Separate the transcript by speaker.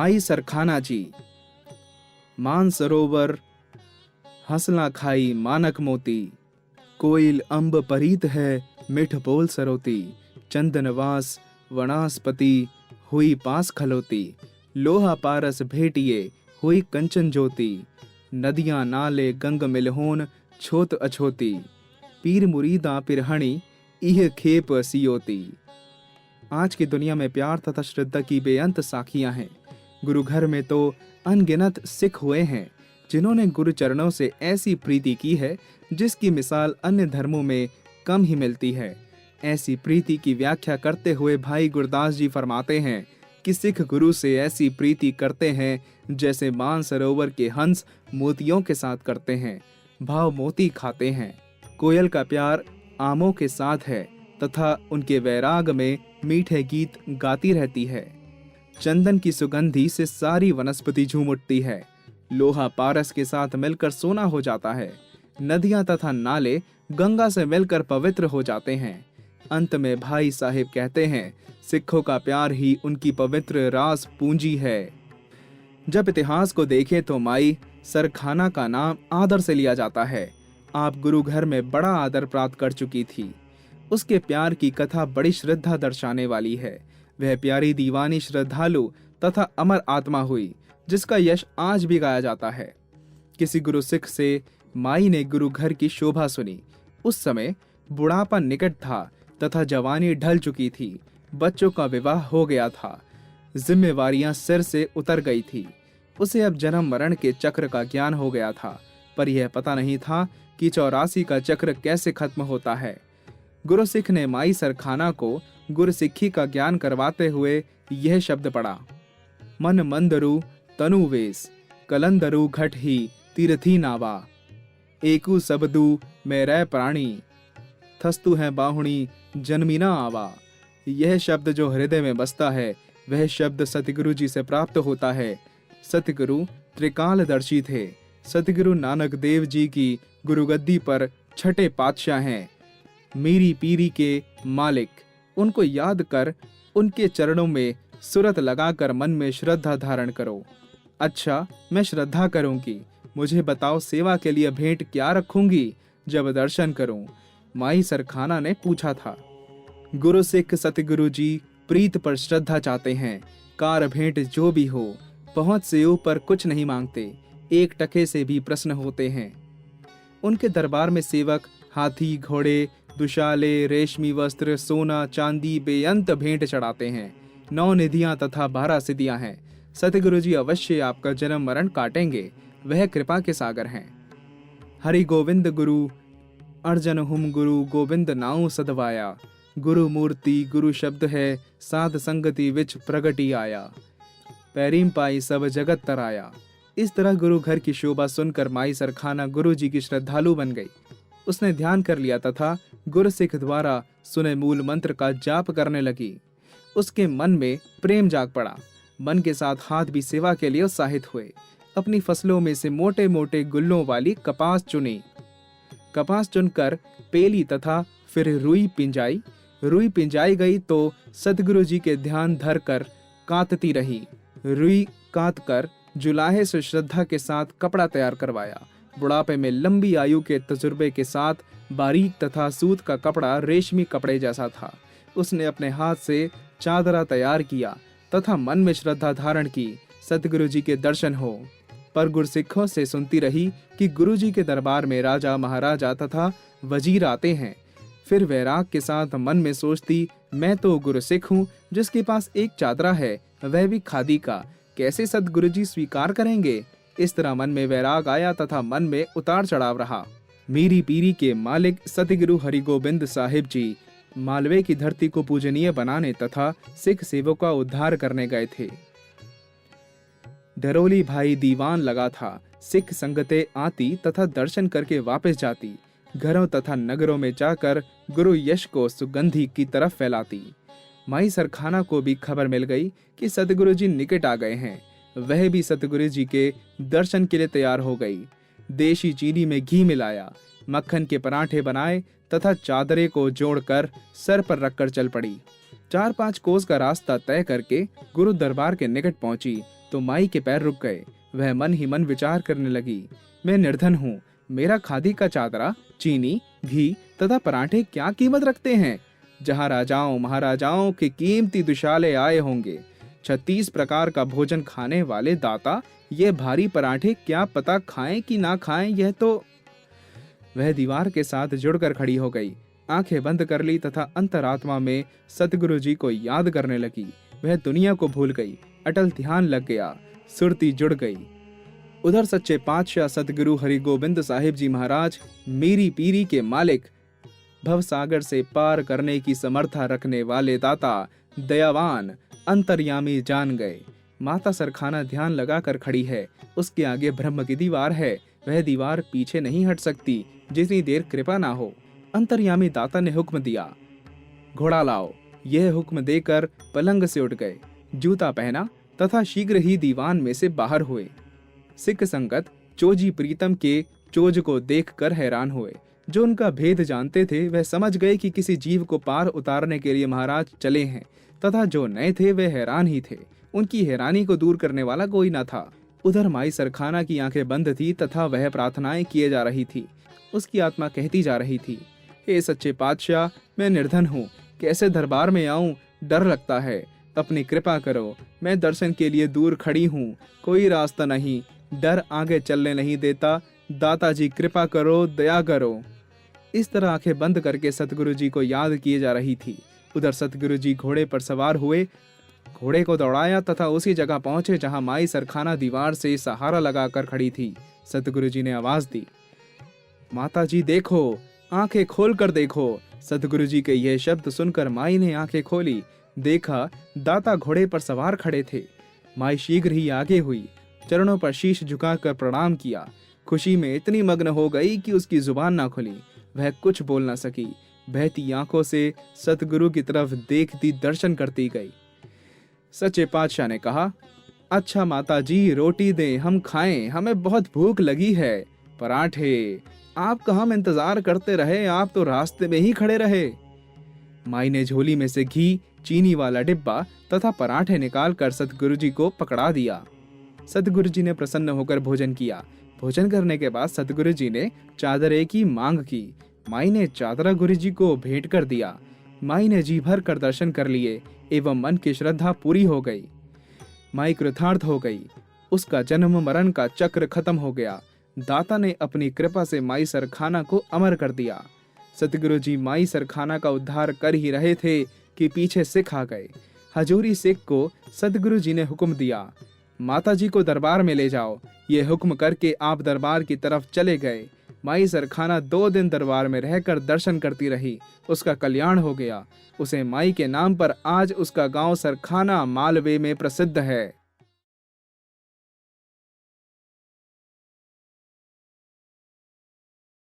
Speaker 1: माई सरखाना जी। मान सरोवर हंसला खाई मानक मोती, कोयल अंब परीत है मिठ बोल सरोती, चंदनवास वनस्पति हुई पास खलोती, लोहा पारस भेटिए हुई कंचन ज्योति, नदियां नाले गंग मिलहोन छोत अछोती, पीर मुरीदा पिरहणी इह खेप सियोती। आज की दुनिया में प्यार तथा श्रद्धा की बेअंत साखियां हैं। गुरु घर में तो अनगिनत सिख हुए हैं जिन्होंने गुरु चरणों से ऐसी प्रीति की है जिसकी मिसाल अन्य धर्मों में कम ही मिलती है। ऐसी प्रीति की व्याख्या करते हुए भाई गुरदास जी फरमाते हैं कि सिख गुरु से ऐसी प्रीति करते हैं जैसे मान सरोवर के हंस मोतियों के साथ करते हैं, भाव मोती खाते हैं। कोयल का प्यार आमों के साथ है तथा उनके वैराग में मीठे गीत गाती रहती है। चंदन की सुगंधी से सारी वनस्पति झूम उठती है। लोहा पारस के साथ मिलकर सोना हो जाता है। नदियां तथा नाले गंगा से मिलकर पवित्र हो जाते हैं। अंत में भाई साहिब कहते हैं, सिखों का प्यार ही उनकी पवित्र रास पूंजी है। जब इतिहास को देखें तो माई सरखाना का नाम आदर से लिया जाता है। आप गुरु घर में बड़ा आदर प्राप्त कर चुकी थी। उसके प्यार की कथा बड़ी श्रद्धा दर्शाने वाली है। वह प्यारी दीवानी श्रद्धालु तथा अमर आत्मा हुई जिसका यश आज भी गाया जाता है। किसी गुरु सिख से माई ने गुरु घर की शोभा सुनी। उस समय बुढ़ापा निकट था तथा जवानी ढल चुकी थी। बच्चों का विवाह हो गया था। जिम्मेवारियां सिर से उतर गई थी। उसे अब जन्म मरण के चक्र का ज्ञान हो गया था, पर यह पता नहीं था कि 84 का चक्र कैसे खत्म होता है। गुरु सिख ने माई सरखाना को गुरसिक्खी का ज्ञान करवाते हुए यह शब्द पढ़ा, मन मंदरु तनु वेश, कलंदरु घट ही तीर्थी नावा, एकु सबदु मेरै प्राणी, थस्तु है बाहुणी जन्मीना आवा। यह शब्द जो हृदय में बसता है वह शब्द सतगुरु जी से प्राप्त होता है। सतगुरु त्रिकालदर्शी थे। सतगुरु नानक देव जी की गुरुगद्दी पर छठे पातशाह हैं, मीरी पीरी के मालिक। उनको याद कर उनके चरणों में सुरत लगाकर मन में श्रद्धा धारण करो। अच्छा, मैं श्रद्धा करूंगी, मुझे बताओ सेवा के लिए भेंट क्या रखूंगी जब दर्शन करूं? माई सरखाना ने पूछा था। गुरु सिख सतगुरु जी प्रीत पर श्रद्धा चाहते हैं। कार भेंट जो भी हो, पहुंच से ऊपर कुछ नहीं मांगते, एक टके से भी प्रसन्न होते हैं। उनके दरबार में सेवक हाथी घोड़े दुशाले रेशमी वस्त्र सोना चांदी बेअंत भेंट चढ़ाते हैं। 9 निधियां तथा 12 सिद्धियां हैं। सतगुरु जी अवश्य आपका जन्म मरण काटेंगे, वह कृपा के सागर हैं। हरि गोविंद गुरु अर्जन हुम गुरु गोविंद नाउ सदवाया, गुरु मूर्ति गुरु शब्द है साध संगति विच प्रगटी आया, पैरीम पाई सब जगत तराया। इस तरह गुरु घर की शोभा सुनकर माई सरखाना गुरु जी की श्रद्धालु बन गई। उसने ध्यान कर लिया तथा गुरु सिख द्वारा सुने मूल मंत्र का जाप करने लगी। उसके मन में प्रेम जाग पड़ा। मन के साथ हाथ भी सेवा के लिए उत्साहित हुए। अपनी फसलों में से मोटे मोटे गुल्लों वाली कपास चुनी। कपास चुनकर पेली तथा फिर रुई पिंजाई। रुई पिंजाई गई तो सतगुरु जी के ध्यान धर कर कातती रही। रुई कात कर जुलाहे से श्रद्धा के साथ कपड़ा तैयार करवाया। बुढ़ापे में लंबी आयु के तजुर्बे के साथ बारीक तथा सूत का कपड़ा रेशमी कपड़े जैसा था। उसने अपने हाथ से चादरा तैयार किया तथा मन में श्रद्धा धारण की, सतगुरु जी के दर्शन हो। पर गुरसिखों से सुनती रही कि गुरु जी के दरबार में राजा महाराजा तथा वजीर आते हैं। फिर वैराग के साथ मन में सोचती, मैं तो गुरसिख हूँ जिसके पास एक चादरा है, वह भी खादी का, कैसे सतगुरु जी स्वीकार करेंगे? इस तरह मन में वैराग आया तथा मन में उतार चढ़ाव रहा। मीरी पीरी के मालिक सतगुरु हरिगोबिंद साहिब जी मालवे की धरती को पूजनीय बनाने तथा सिख सेवकों का उद्धार करने गए थे। डरोली भाई दीवान लगा था। सिख संगतें आती तथा दर्शन करके वापस जाती। घरों तथा नगरों में जाकर गुरु यश को सुगंधी की तरफ फैलाती। माई सरखाना को भी खबर मिल गई कि सतगुरु जी निकट आ गए हैं। वह भी सतगुरु जी के दर्शन के लिए तैयार हो गई। देशी चीनी में घी मिलाया, मक्खन के पराठे बनाए तथा चादरे को जोड़कर सर पर रखकर चल पड़ी। 4-5 कोस का रास्ता तय करके गुरु दरबार के निकट पहुंची तो माई के पैर रुक गए। वह मन ही मन विचार करने लगी, मैं निर्धन हूँ, मेरा खादी का चादरा, चीनी, घी तथा पराठे क्या कीमत रखते हैं। जहाँ राजाओं महाराजाओं के कीमती दुशाले आए होंगे, 36 प्रकार का भोजन खाने वाले दाता ये भारी पराठे क्या पता खाएं कि ना खाएं। यह तो। वह दीवार के साथ जुड़कर खड़ी हो गई, आंखें बंद कर ली तथा अंतरात्मा में सतगुरु जी को याद करने लगी। वह दुनिया को भूल गई, अटल ध्यान लग गया, सुरती जुड़ गई। उधर सच्चे पातशाह सतगुरु हरि गोबिंद साहिब जी महाराज, मीरी पीरी के मालिक, भवसागर से पार करने की समर्था रखने वाले दाता, दयावान, अंतर्यामी जान गए। माता सरखाना ध्यान लगाकर खड़ी है, उसके आगे ब्रह्म की दीवार है, वह दीवार पीछे नहीं हट सकती जितनी देर कृपा ना हो। अंतर्यामी दाता ने हुक्म दिया, घोड़ा लाओ। यह हुक्म देकर पलंग से उठ गए, जूता पहना तथा शीघ्र ही दीवान में से बाहर हुए। सिख संगत चोजी प्रीतम के चोज को देखकर हैरान हुए। जो उनका भेद जानते थे वह समझ गए कि किसी जीव को पार उतारने के लिए महाराज चले हैं, तथा जो नए थे वे हैरान ही थे। उनकी हैरानी को दूर करने वाला कोई न था। उधर माई सरखाना की आंखें बंद थी तथा वह प्रार्थनाएं किए जा रही थी। उसकी आत्मा कहती जा रही थी, हे सच्चे पातशाह, मैं निर्धन हूँ, कैसे दरबार में आऊं, डर लगता है, अपनी कृपा करो। मैं दर्शन के लिए दूर खड़ी हूँ, कोई रास्ता नहीं, डर आगे चलने नहीं देता, दाता जी कृपा करो, दया करो। इस तरह आंखें बंद करके सतगुरु जी को याद किए जा रही थी। उधर सतगुरु जी घोड़े पर सवार हुए, घोड़े को दौड़ाया तथा उसी जगह पहुंचे जहां माई सरखाना दीवार से सहारा लगाकर खड़ी थी। सतगुरु जी ने आवाज दी, माता जी देखो, आंखें खोल कर देखो। सतगुरु जी के यह शब्द सुनकर माई ने आंखें खोली, देखा दाता घोड़े पर सवार खड़े थे। माई शीघ्र ही आगे हुई, चरणों पर शीश झुकाकर प्रणाम किया। खुशी में इतनी मग्न हो गई कि उसकी जुबान ना खुली, वह कुछ बोल न सकी। बहती आंखों से सतगुरु की तरफ देखती दर्शन करती गई। सच्चे पातशाह ने कहा, अच्छा माता जी, रोटी दें, हम खाएं, हमें बहुत भूख लगी है। पराठे, आपका हम इंतजार करते रहे, आप तो रास्ते में ही खड़े रहे। माई ने झोली में से घी, चीनी वाला डिब्बा तथा पराठे निकालकर सतगुरु जी को पकड़ा दिया। सतगुरु जी ने प्रसन्न होकर भोजन किया। भोजन करने के बाद सतगुरु जी ने चादरे की मांग की। माई ने चादरा गुरु जी को भेंट कर दिया। माई ने जी भर कर दर्शन कर लिए एवं मन की श्रद्धा पूरी हो गई। माई कृतार्थ हो गई, उसका जन्म मरण का चक्र खत्म हो गया। दाता ने अपनी कृपा से माई सरखाना को अमर कर दिया। सतगुरु जी माई सरखाना का उद्धार कर ही रहे थे कि पीछे सिख आ गए। हजूरी सिख को सतगुरु जी ने हुक्म दिया, माता जी को दरबार में ले जाओ। ये हुक्म करके आप दरबार की तरफ चले गए। माई सरखाना 2 दिन दरबार में रहकर दर्शन करती रही। उसका कल्याण हो गया। उसे माई के नाम पर आज उसका गांव सरखाना मालवे में प्रसिद्ध है।